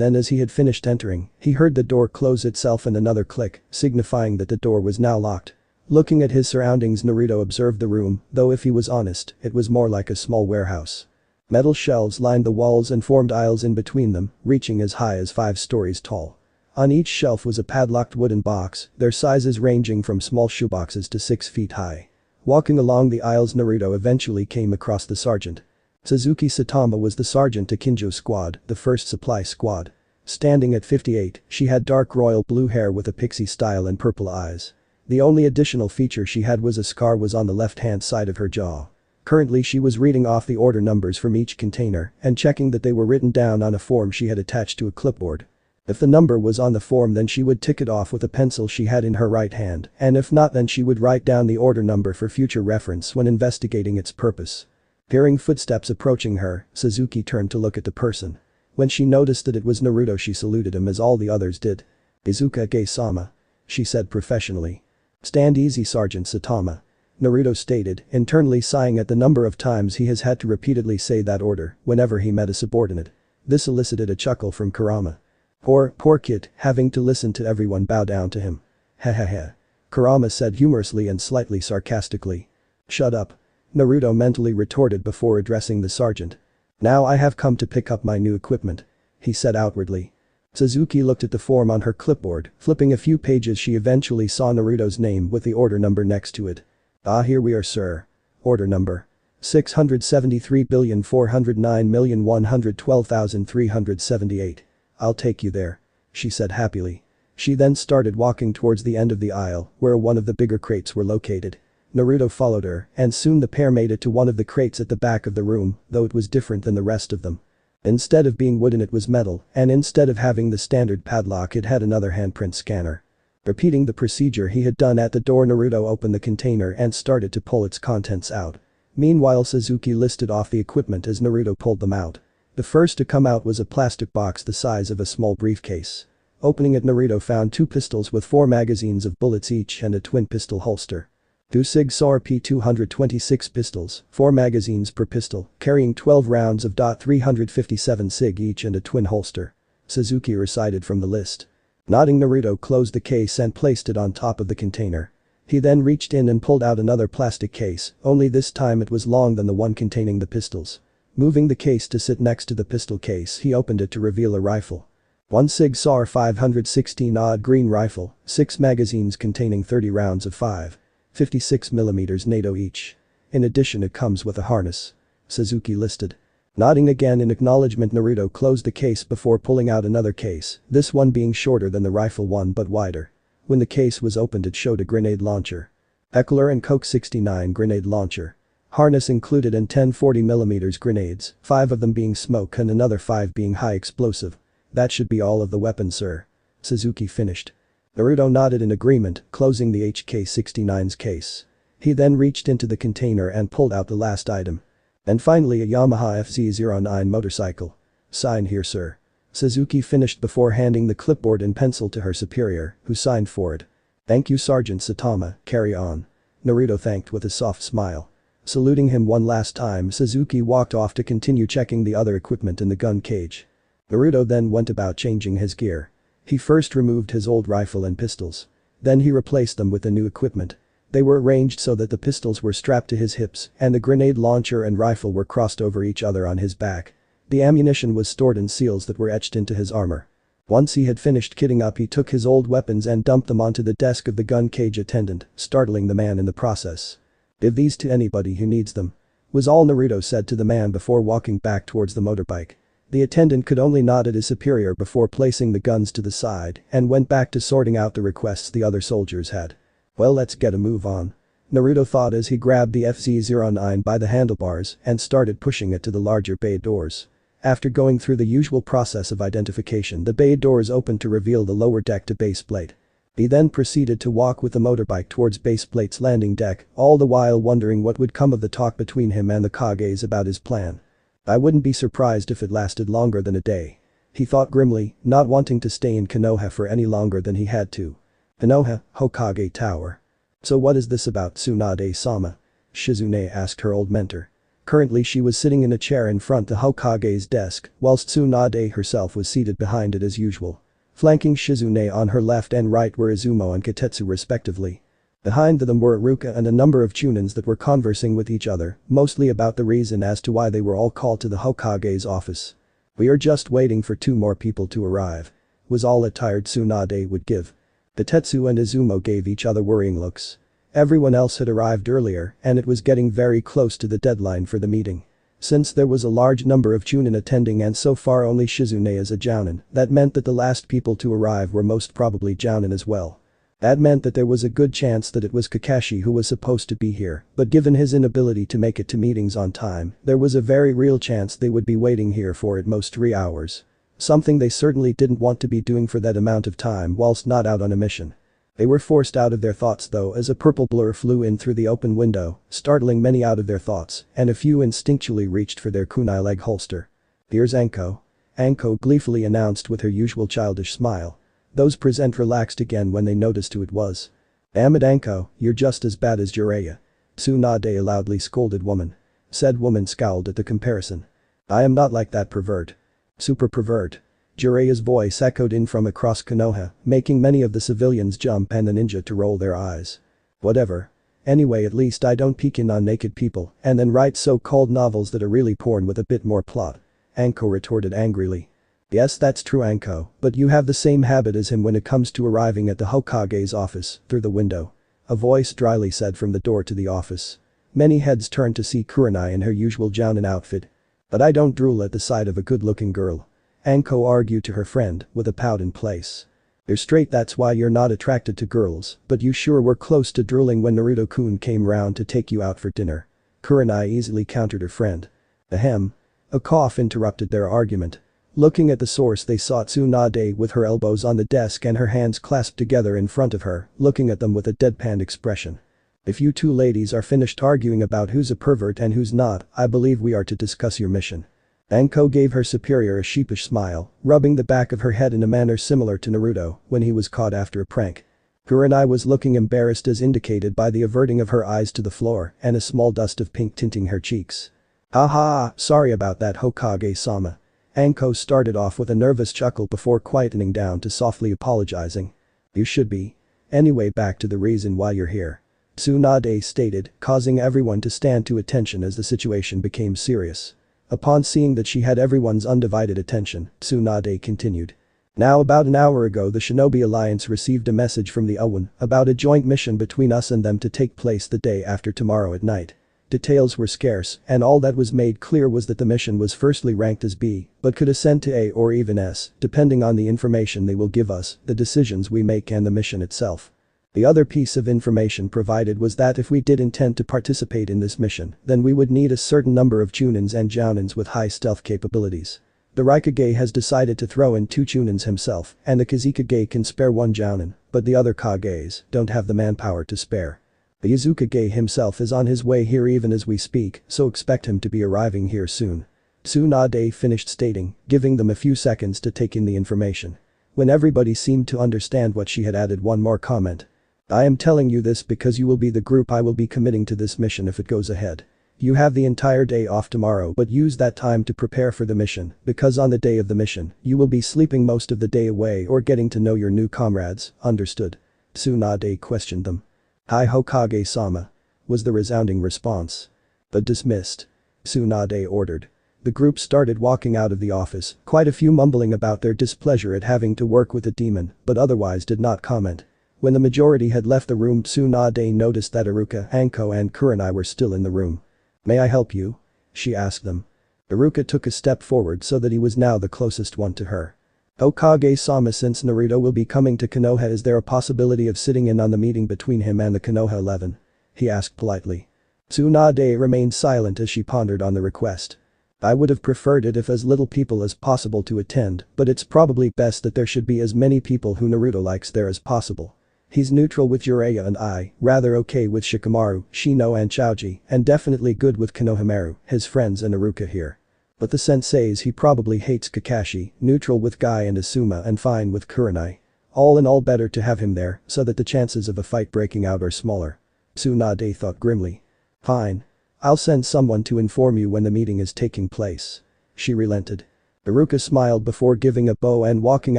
then as he had finished entering, he heard the door close itself and another click, signifying that the door was now locked. Looking at his surroundings, Naruto observed the room, though if he was honest, it was more like a small warehouse. Metal shelves lined the walls and formed aisles in between them, reaching as high as 5 stories tall. On each shelf was a padlocked wooden box, their sizes ranging from small shoeboxes to 6 feet high. Walking along the aisles, Naruto eventually came across the sergeant. Suzuki Saitama was the sergeant to Kinjo's squad, the first supply squad. Standing at 58, she had dark royal blue hair with a pixie style and purple eyes. The only additional feature she had was a scar was on the left-hand side of her jaw. Currently she was reading off the order numbers from each container and checking that they were written down on a form she had attached to a clipboard. If the number was on the form, then she would tick it off with a pencil she had in her right hand, and if not, then she would write down the order number for future reference when investigating its purpose. Hearing footsteps approaching her, Suzuki turned to look at the person. When she noticed that it was Naruto, she saluted him as all the others did. "Uzukage-sama," she said professionally. "Stand easy, Sergeant Saitama," Naruto stated, internally sighing at the number of times he has had to repeatedly say that order whenever he met a subordinate. This elicited a chuckle from Kurama. Poor kid, having to listen to everyone bow down to him." "Hehehe," Kurama said humorously and slightly sarcastically. "Shut up," Naruto mentally retorted before addressing the sergeant. "Now I have come to pick up my new equipment," he said outwardly. Suzuki looked at the form on her clipboard, flipping a few pages. She eventually saw Naruto's name with the order number next to it. "Ah, here we are, sir. Order number 673,409,112,378. I'll take you there," she said happily. She then started walking towards the end of the aisle, where one of the bigger crates were located. Naruto followed her, and soon the pair made it to one of the crates at the back of the room, though it was different than the rest of them. Instead of being wooden, it was metal, and instead of having the standard padlock, it had another handprint scanner. Repeating the procedure he had done at the door, Naruto opened the container and started to pull its contents out. Meanwhile, Suzuki listed off the equipment as Naruto pulled them out. The first to come out was a plastic box the size of a small briefcase. Opening it, Naruto found 2 pistols with 4 magazines of bullets each and a twin pistol holster. 2 Sig Sauer P226 pistols, 4 magazines per pistol, carrying 12 rounds of .357 Sig each and a twin holster. Suzuki recited from the list. Nodding, Naruto closed the case and placed it on top of the container. He then reached in and pulled out another plastic case, only this time it was longer than the one containing the pistols. Moving the case to sit next to the pistol case, he opened it to reveal a rifle. 1 Sig Sauer 516 odd green rifle, 6 magazines containing 30 rounds of 5.56mm NATO each. In addition, it comes with a harness. Suzuki listed. Nodding again in acknowledgement, Naruto closed the case before pulling out another case, this one being shorter than the rifle one but wider. When the case was opened, it showed a grenade launcher. Eckler and Coke 69 grenade launcher. Harness included and 10 40mm grenades, 5 of them being smoke and another 5 being high explosive. "That should be all of the weapons, sir," Suzuki finished. Naruto nodded in agreement, closing the HK-69's case. He then reached into the container and pulled out the last item. "And finally, a Yamaha FZ09 motorcycle. Sign here, sir." Suzuki finished before handing the clipboard and pencil to her superior, who signed for it. "Thank you, Sergeant Saitama, carry on," Naruto thanked with a soft smile. Saluting him one last time, Suzuki walked off to continue checking the other equipment in the gun cage. Naruto then went about changing his gear. He first removed his old rifle and pistols. Then he replaced them with the new equipment. They were arranged so that the pistols were strapped to his hips and the grenade launcher and rifle were crossed over each other on his back. The ammunition was stored in seals that were etched into his armor. Once he had finished kitting up, he took his old weapons and dumped them onto the desk of the gun cage attendant, startling the man in the process. "Give these to anybody who needs them," was all Naruto said to the man before walking back towards the motorbike. The attendant could only nod at his superior before placing the guns to the side and went back to sorting out the requests the other soldiers had. "Well, let's get a move on," Naruto thought as he grabbed the FZ09 by the handlebars and started pushing it to the larger bay doors. After going through the usual process of identification, the bay doors opened to reveal the lower deck to base plate. He then proceeded to walk with the motorbike towards base plate's landing deck, all the while wondering what would come of the talk between him and the Kages about his plan. I wouldn't be surprised if it lasted longer than a day. He thought grimly, not wanting to stay in Konoha for any longer than he had to. Konoha, Hokage Tower. So what is this about, Tsunade-sama? Shizune asked her old mentor. Currently she was sitting in a chair in front of Hokage's desk, whilst Tsunade herself was seated behind it as usual. Flanking Shizune on her left and right were Izumo and Katetsu respectively. Behind them were Iruka and a number of Chunins that were conversing with each other, mostly about the reason as to why they were all called to the Hokage's office. "We are just waiting for 2 more people to arrive," was all a tired Tsunade would give. Katetsu and Izumo gave each other worrying looks. Everyone else had arrived earlier and it was getting very close to the deadline for the meeting. Since there was a large number of Chunin attending and so far only Shizune as a Jounin, that meant that the last people to arrive were most probably Jounin as well. That meant that there was a good chance that it was Kakashi who was supposed to be here, but given his inability to make it to meetings on time, there was a very real chance they would be waiting here for at most 3 hours. Something they certainly didn't want to be doing for that amount of time whilst not out on a mission. They were forced out of their thoughts though as a purple blur flew in through the open window, startling many out of their thoughts, and a few instinctually reached for their kunai leg holster. "Here's Anko." Anko gleefully announced with her usual childish smile. Those present relaxed again when they noticed who it was. "Damn it Anko, you're just as bad as Jiraiya." Tsunade loudly scolded woman. Said woman scowled at the comparison. "I am not like that pervert." "Super pervert." Jiraiya's voice echoed in from across Konoha, making many of the civilians jump and the ninja to roll their eyes. "Whatever. Anyway at least I don't peek in on naked people and then write so-called novels that are really porn with a bit more plot." Anko retorted angrily. "Yes that's true Anko, but you have the same habit as him when it comes to arriving at the Hokage's office, through the window." A voice dryly said from the door to the office. Many heads turned to see Kurenai in her usual Jounin outfit. "But I don't drool at the sight of a good-looking girl." Anko argued to her friend, with a pout in place. "You're straight that's why you're not attracted to girls, but you sure were close to drooling when Naruto-kun came round to take you out for dinner." Kurenai easily countered her friend. Ahem. A cough interrupted their argument. Looking at the source they saw Tsunade with her elbows on the desk and her hands clasped together in front of her, looking at them with a deadpan expression. "If you 2 ladies are finished arguing about who's a pervert and who's not, I believe we are to discuss your mission." Anko gave her superior a sheepish smile, rubbing the back of her head in a manner similar to Naruto when he was caught after a prank. Kurenai was looking embarrassed as indicated by the averting of her eyes to the floor and a small dust of pink tinting her cheeks. "Haha, sorry about that Hokage-sama." Anko started off with a nervous chuckle before quietening down to softly apologizing. "You should be. Anyway back to the reason why you're here," Tsunade stated, causing everyone to stand to attention as the situation became serious. Upon seeing that she had everyone's undivided attention, Tsunade continued. "Now about an hour ago the Shinobi Alliance received a message from the Owen about a joint mission between us and them to take place the day after tomorrow at night. Details were scarce and all that was made clear was that the mission was firstly ranked as B, but could ascend to A or even S, depending on the information they will give us, the decisions we make and the mission itself. The other piece of information provided was that if we did intend to participate in this mission, then we would need a certain number of Chunins and Jounins with high stealth capabilities. The Raikage has decided to throw in 2 Chunins himself, and the Kizukage can spare 1 Jounin, but the other Kages don't have the manpower to spare. The Uzukage himself is on his way here even as we speak, so expect him to be arriving here soon." Tsunade finished stating, giving them a few seconds to take in the information. When everybody seemed to understand what she had added one more comment. "I am telling you this because you will be the group I will be committing to this mission if it goes ahead. You have the entire day off tomorrow but use that time to prepare for the mission because on the day of the mission, you will be sleeping most of the day away or getting to know your new comrades, understood?" Tsunade questioned them. "Hi Hokage-sama," was the resounding response. "But dismissed," Tsunade ordered. The group started walking out of the office, quite a few mumbling about their displeasure at having to work with a demon, but otherwise did not comment. When the majority had left the room Tsunade noticed that Iruka, Anko and Kurenai were still in the room. "May I help you?" she asked them. Iruka took a step forward so that he was now the closest one to her. "Hokage-sama since Naruto will be coming to Konoha is there a possibility of sitting in on the meeting between him and the Konoha 11? He asked politely. Tsunade remained silent as she pondered on the request. "I would have preferred it if as little people as possible to attend, but it's probably best that there should be as many people who Naruto likes there as possible. He's neutral with Jiraiya and I, rather okay with Shikamaru, Shino and Choji, and definitely good with Konohamaru, his friends and Iruka here." But the senseis he probably hates Kakashi, neutral with Guy and Asuma and fine with Kurenai. All in all better to have him there so that the chances of a fight breaking out are smaller. Tsunade thought grimly. Fine. I'll send someone to inform you when the meeting is taking place. She relented. Iruka smiled before giving a bow and walking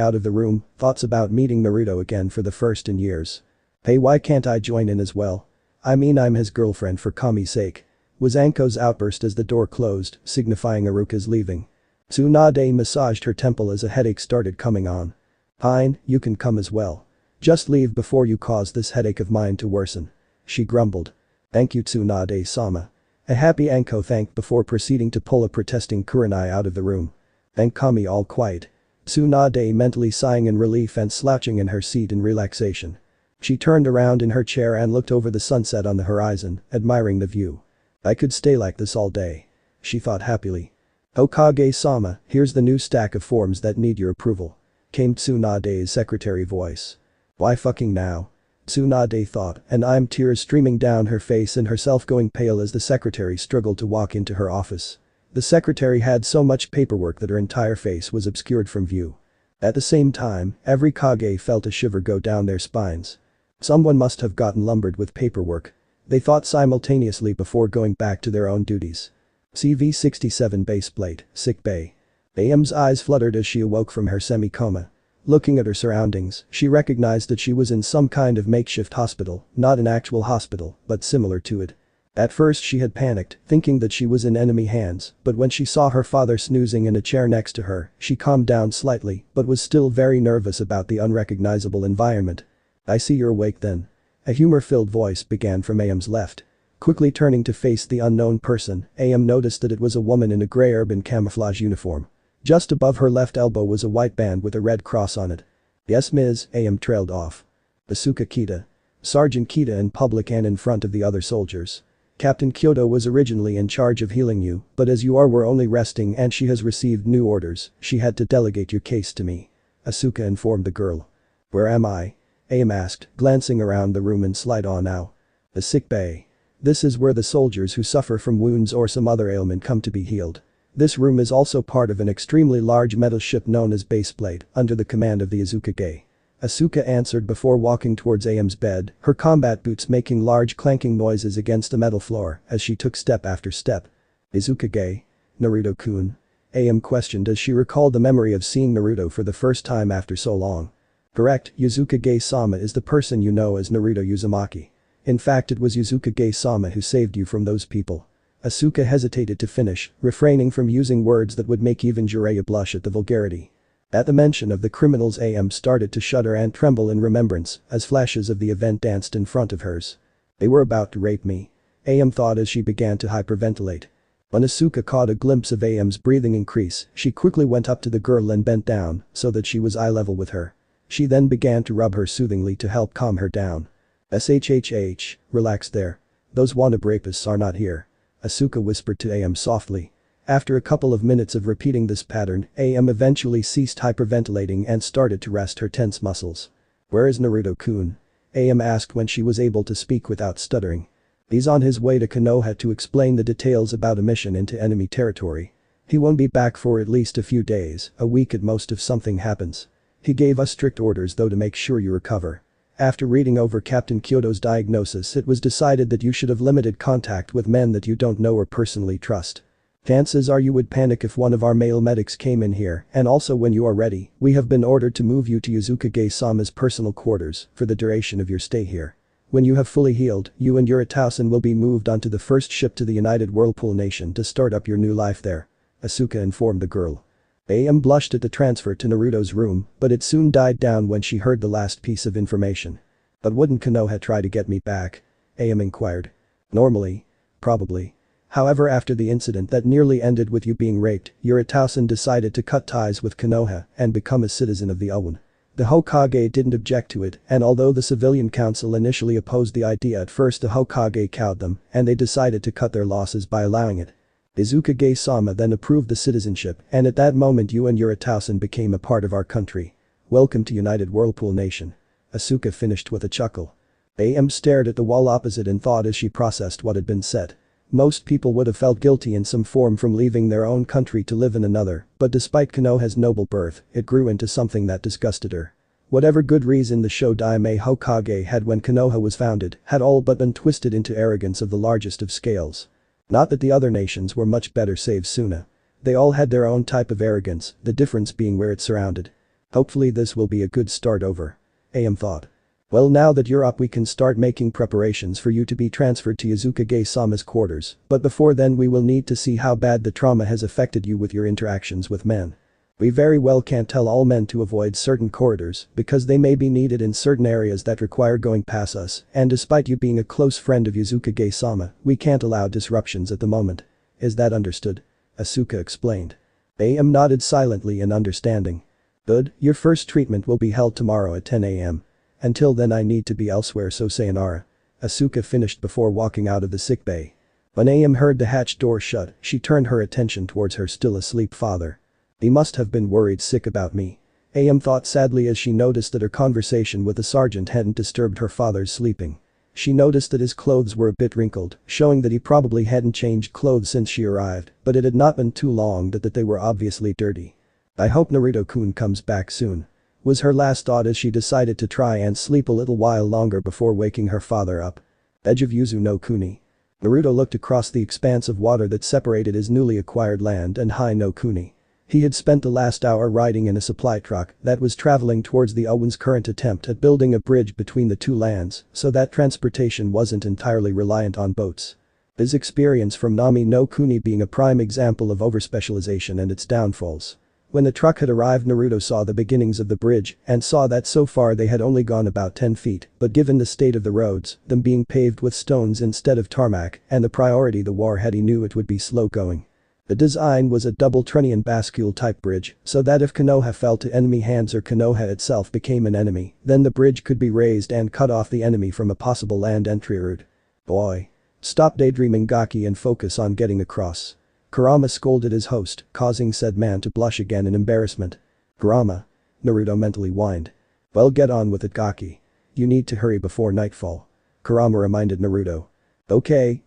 out of the room, thoughts about meeting Naruto again for the first in years. Hey, why can't I join in as well? I mean, I'm his girlfriend for Kami's sake. Was Anko's outburst as the door closed, signifying Iruka's leaving. Tsunade massaged her temple as a headache started coming on. Fine, you can come as well. Just leave before you cause this headache of mine to worsen. She grumbled. Thank you, Tsunade-sama. A happy Anko thanked before proceeding to pull a protesting Kurenai out of the room. And Kami all quiet. Tsunade mentally sighing in relief and slouching in her seat in relaxation. She turned around in her chair and looked over the sunset on the horizon, admiring the view. I could stay like this all day. She thought happily. Hokage-sama, here's the new stack of forms that need your approval. Came Tsunade's secretary voice. Why fucking now? Tsunade thought, and I'm tears streaming down her face and herself going pale as the secretary struggled to walk into her office. The secretary had so much paperwork that her entire face was obscured from view. At the same time, every Kage felt a shiver go down their spines. Someone must have gotten lumbered with paperwork. They thought simultaneously before going back to their own duties. CV-67 baseplate, sick bay. AM's eyes fluttered as she awoke from her semi-coma. Looking at her surroundings, she recognized that she was in some kind of makeshift hospital, not an actual hospital, but similar to it. At first she had panicked, thinking that she was in enemy hands, but when she saw her father snoozing in a chair next to her, she calmed down slightly, but was still very nervous about the unrecognizable environment. I see you're awake then. A humor-filled voice began from AM's left. Quickly turning to face the unknown person, AM noticed that it was a woman in a gray urban camouflage uniform. Just above her left elbow was a white band with a red cross on it. Yes, Ms. AM trailed off. Asuka Kita. Sergeant Kita in public and in front of the other soldiers. Captain Kyoto was originally in charge of healing you, but as you were only resting and she has received new orders, she had to delegate your case to me. Asuka informed the girl. Where am I? AM asked, glancing around the room in slide on now. The sick bay. This is where the soldiers who suffer from wounds or some other ailment come to be healed. This room is also part of an extremely large metal ship known as Baseplate, under the command of the Uzukage. Asuka answered before walking towards AM's bed, her combat boots making large clanking noises against the metal floor as she took step after step. Uzukage? Naruto-kun? AM questioned as she recalled the memory of seeing Naruto for the first time after so long. Correct, Uzukage-sama is the person you know as Naruto Uzumaki. In fact, it was Uzukage-sama who saved you from those people. Asuka hesitated to finish, refraining from using words that would make even Jiraiya blush at the vulgarity. At the mention of the criminals, AM started to shudder and tremble in remembrance as flashes of the event danced in front of hers. They were about to rape me. AM thought as she began to hyperventilate. When Asuka caught a glimpse of AM's breathing increase, she quickly went up to the girl and bent down so that she was eye level with her. She then began to rub her soothingly to help calm her down. SHHH, relax there. Those wannabe rapists are not here. Asuka whispered to AM softly. After a couple of minutes of repeating this pattern, AM eventually ceased hyperventilating and started to rest her tense muscles. Where is Naruto-kun? AM asked when she was able to speak without stuttering. He's on his way to Konoha to explain the details about a mission into enemy territory. He won't be back for at least a few days, a week at most if something happens. He gave us strict orders though to make sure you recover. After reading over Captain Kyoto's diagnosis, it was decided that you should have limited contact with men that you don't know or personally trust. Chances are you would panic if one of our male medics came in here, and also when you are ready, we have been ordered to move you to Uzukage-sama's personal quarters for the duration of your stay here. When you have fully healed, you and your Itachi will be moved onto the first ship to the United Whirlpool Nation to start up your new life there. Asuka informed the girl. AM blushed at the transfer to Naruto's room, but it soon died down when she heard the last piece of information. But wouldn't Konoha try to get me back? AM inquired. Normally. Probably. However, after the incident that nearly ended with you being raped, your Itachi decided to cut ties with Konoha and become a citizen of the Owen. The Hokage didn't object to it, and although the civilian council initially opposed the idea at first, the Hokage cowed them and they decided to cut their losses by allowing it. Uzukage-sama then approved the citizenship, and at that moment you and your Itachi became a part of our country. Welcome to United Whirlpool Nation. Asuka finished with a chuckle. AM stared at the wall opposite and thought as she processed what had been said. Most people would have felt guilty in some form from leaving their own country to live in another, but despite Konoha's noble birth, it grew into something that disgusted her. Whatever good reason the Shodaime Hokage had when Konoha was founded had all but been twisted into arrogance of the largest of scales. Not that the other nations were much better save Suna. They all had their own type of arrogance, the difference being where it's surrounded. Hopefully this will be a good start over. AM thought. Well, now that you're up we can start making preparations for you to be transferred to Uzukage-sama's quarters, but before then we will need to see how bad the trauma has affected you with your interactions with men. We very well can't tell all men to avoid certain corridors because they may be needed in certain areas that require going past us, and despite you being a close friend of Uzukage-sama, we can't allow disruptions at the moment. Is that understood? Asuka explained. AM nodded silently in understanding. Good, your first treatment will be held tomorrow at 10 AM. Until then I need to be elsewhere, so sayonara. Asuka finished before walking out of the sickbay. When AM heard the hatch door shut, she turned her attention towards her still asleep father. He must have been worried sick about me. AM thought sadly as she noticed that her conversation with the sergeant hadn't disturbed her father's sleeping. She noticed that his clothes were a bit wrinkled, showing that he probably hadn't changed clothes since she arrived, but it had not been too long that they were obviously dirty. I hope Naruto-kun comes back soon. Was her last thought as she decided to try and sleep a little while longer before waking her father up. Edge of Yuzu no Kuni. Naruto looked across the expanse of water that separated his newly acquired land and Hai no Kuni. He had spent the last hour riding in a supply truck that was traveling towards the Owen's current attempt at building a bridge between the two lands so that transportation wasn't entirely reliant on boats. His experience from Nami no Kuni being a prime example of overspecialization and its downfalls. When the truck had arrived, Naruto saw the beginnings of the bridge and saw that so far they had only gone about 10 feet, but given the state of the roads, them being paved with stones instead of tarmac, and the priority the war had, he knew it would be slow going. The design was a double trunnion bascule type bridge, so that if Konoha fell to enemy hands or Konoha itself became an enemy, then the bridge could be raised and cut off the enemy from a possible land entry route. Boy. Stop daydreaming, Gaki, and focus on getting across. Kurama scolded his host, causing said man to blush again in embarrassment. Kurama. Naruto mentally whined. Well, get on with it, Gaki. You need to hurry before nightfall. Kurama reminded Naruto. Okay,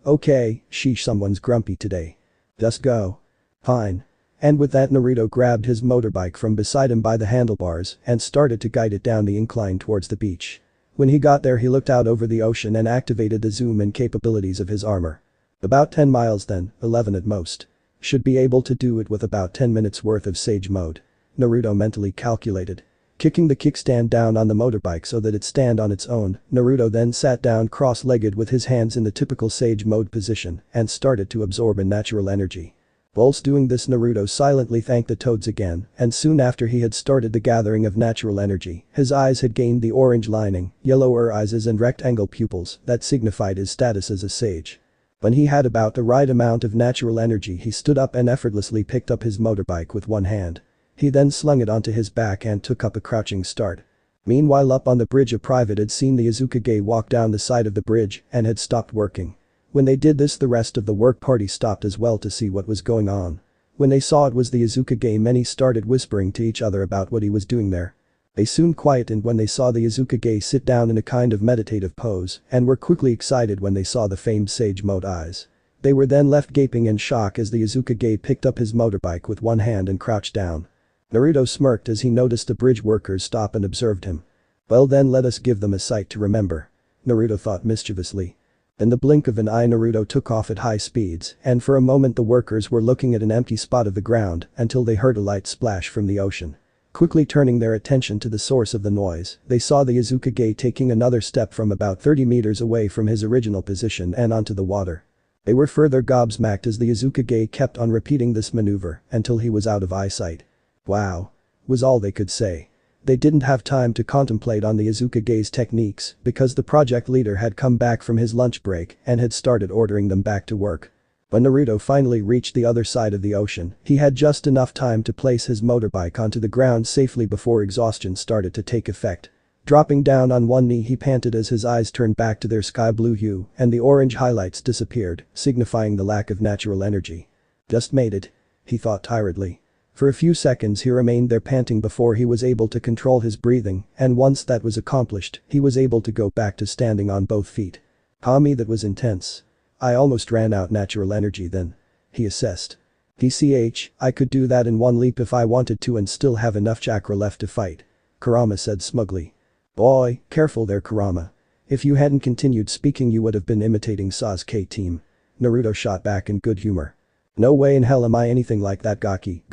sheesh, someone's grumpy today. Just go. Fine. And with that Naruto grabbed his motorbike from beside him by the handlebars and started to guide it down the incline towards the beach. When he got there he looked out over the ocean and activated the zoom-in capabilities of his armor. About 10 miles then, 11 at most. Should be able to do it with about 10 minutes worth of Sage mode. Naruto mentally calculated. Kicking the kickstand down on the motorbike so that it stand on its own, Naruto then sat down cross-legged with his hands in the typical Sage mode position and started to absorb in natural energy. Whilst doing this, Naruto silently thanked the toads again, and soon after he had started the gathering of natural energy, his eyes had gained the orange lining, yellower eyes and rectangle pupils that signified his status as a sage. When he had about the right amount of natural energy, he stood up and effortlessly picked up his motorbike with one hand. He then slung it onto his back and took up a crouching start. Meanwhile, up on the bridge, a private had seen the Uzukage walk down the side of the bridge and had stopped working. When they did this, the rest of the work party stopped as well to see what was going on. When they saw it was the Uzukage, many started whispering to each other about what he was doing there. They soon quieted when they saw the Uzukage sit down in a kind of meditative pose and were quickly excited when they saw the famed Sage mode eyes. They were then left gaping in shock as the Uzukage picked up his motorbike with one hand and crouched down. Naruto smirked as he noticed the bridge workers stop and observed him. Well then, let us give them a sight to remember. Naruto thought mischievously. In the blink of an eye, Naruto took off at high speeds, and for a moment the workers were looking at an empty spot of the ground until they heard a light splash from the ocean. Quickly turning their attention to the source of the noise, they saw the Uzukage taking another step from about 30 meters away from his original position and onto the water. They were further gobsmacked as the Uzukage kept on repeating this maneuver until he was out of eyesight. Wow. Was all they could say. They didn't have time to contemplate on the Uzukage's techniques because the project leader had come back from his lunch break and had started ordering them back to work. When Naruto finally reached the other side of the ocean, he had just enough time to place his motorbike onto the ground safely before exhaustion started to take effect. Dropping down on one knee, he panted as his eyes turned back to their sky blue hue and the orange highlights disappeared, signifying the lack of natural energy. Just made it. He thought tiredly. For a few seconds he remained there panting before he was able to control his breathing, and once that was accomplished, he was able to go back to standing on both feet. That was intense. I almost ran out natural energy then. He assessed. I could do that in one leap if I wanted to and still have enough chakra left to fight. Kurama said smugly. Boy, careful there Kurama. If you hadn't continued speaking you would have been imitating Sasuke team. Naruto shot back in good humor. No way in hell am I anything like that Gaki.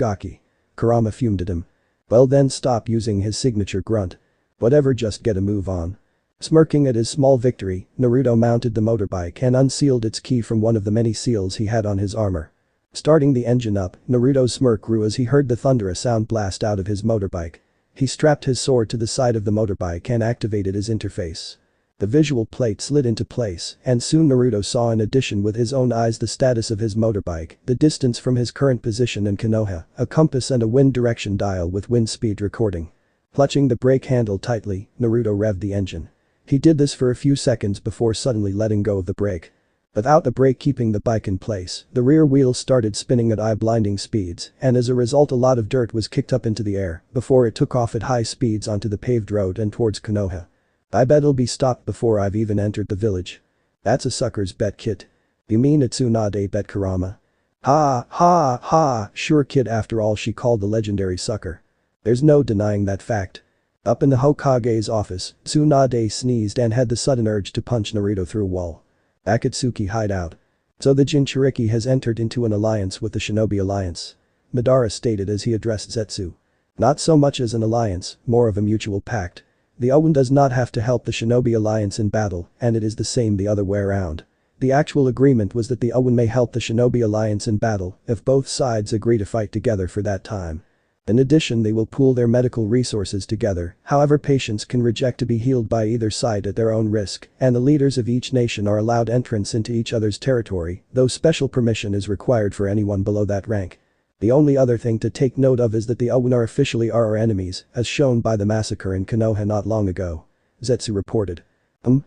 Kurama fumed at him. Well then stop using his signature grunt. Whatever, just get a move on. Smirking at his small victory, Naruto mounted the motorbike and unsealed its key from one of the many seals he had on his armor. Starting the engine up, Naruto's smirk grew as he heard the thunderous sound blast out of his motorbike. He strapped his sword to the side of the motorbike and activated his interface. The visual plate slid into place, and soon Naruto saw in addition with his own eyes the status of his motorbike, the distance from his current position in Konoha, a compass and a wind direction dial with wind speed recording. Clutching the brake handle tightly, Naruto revved the engine. He did this for a few seconds before suddenly letting go of the brake. Without the brake keeping the bike in place, the rear wheels started spinning at eye-blinding speeds, and as a result a lot of dirt was kicked up into the air before it took off at high speeds onto the paved road and towards Konoha. I bet it'll be stopped before I've even entered the village. That's a sucker's bet kid. You mean a Tsunade bet Kurama? Ha, sure kid, after all she called the legendary sucker. There's no denying that fact. Up in the Hokage's office, Tsunade sneezed and had the sudden urge to punch Naruto through a wall. Akatsuki hideout. So the Jinchuriki has entered into an alliance with the Shinobi Alliance. Madara stated as he addressed Zetsu. Not so much as an alliance, more of a mutual pact. The Owen does not have to help the Shinobi Alliance in battle, and it is the same the other way around. The actual agreement was that the Owen may help the Shinobi Alliance in battle if both sides agree to fight together for that time. In addition, they will pool their medical resources together, however patients can reject to be healed by either side at their own risk, and the leaders of each nation are allowed entrance into each other's territory, though special permission is required for anyone below that rank. The only other thing to take note of is that the Owen are officially our enemies, as shown by the massacre in Konoha not long ago. Zetsu reported.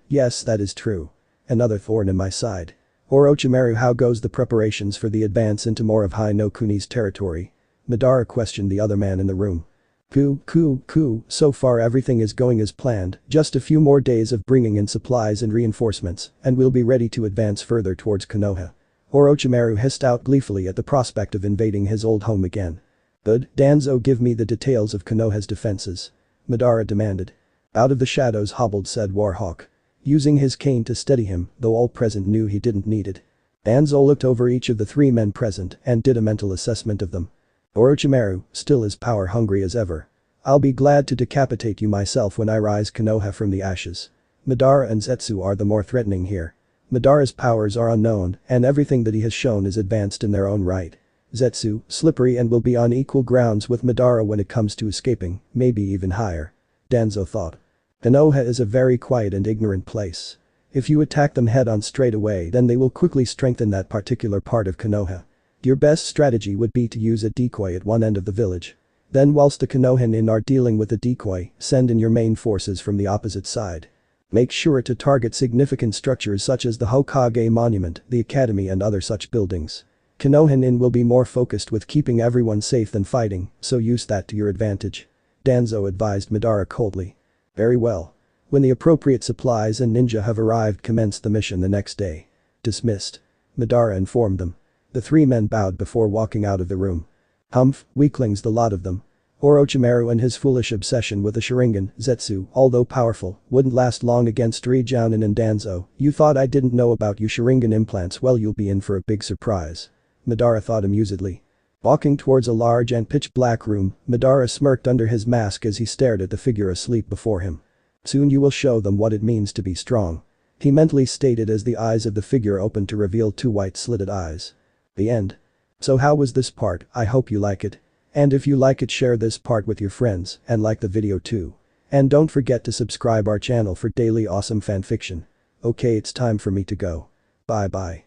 Yes that is true. Another thorn in my side. Orochimaru, how goes the preparations for the advance into more of Hai no Kuni's territory? Madara questioned the other man in the room. So far everything is going as planned, just a few more days of bringing in supplies and reinforcements, and we'll be ready to advance further towards Konoha. Orochimaru hissed out gleefully at the prospect of invading his old home again. Good, Danzo, give me the details of Konoha's defenses. Madara demanded. Out of the shadows hobbled said Warhawk. Using his cane to steady him, though all present knew he didn't need it. Danzo looked over each of the three men present and did a mental assessment of them. Orochimaru, still as power hungry as ever. I'll be glad to decapitate you myself when I rise Konoha from the ashes. Madara and Zetsu are the more threatening here. Madara's powers are unknown, and everything that he has shown is advanced in their own right. Zetsu, slippery and will be on equal grounds with Madara when it comes to escaping, maybe even higher. Danzo thought. Konoha is a very quiet and ignorant place. If you attack them head-on straight away then they will quickly strengthen that particular part of Konoha. Your best strategy would be to use a decoy at one end of the village. Then whilst the Konohan are dealing with the decoy, send in your main forces from the opposite side. Make sure to target significant structures such as the Hokage monument, the academy and other such buildings. Konoha will be more focused with keeping everyone safe than fighting, so use that to your advantage. Danzo advised Madara coldly. Very well. When the appropriate supplies and ninja have arrived, commence the mission the next day. Dismissed. Madara informed them. The three men bowed before walking out of the room. Humph, weaklings the lot of them. Orochimaru and his foolish obsession with the Sharingan, Zetsu, although powerful, wouldn't last long against Jounin and Danzo. You thought I didn't know about you Sharingan implants? Well, you'll be in for a big surprise. Madara thought amusedly. Walking towards a large and pitch-black room, Madara smirked under his mask as he stared at the figure asleep before him. Soon you will show them what it means to be strong. He mentally stated as the eyes of the figure opened to reveal two white slitted eyes. The end. So how was this part? I hope you like it. And if you like it, share this part with your friends and like the video too. And don't forget to subscribe our channel for daily awesome fanfiction. Okay, it's time for me to go. Bye bye.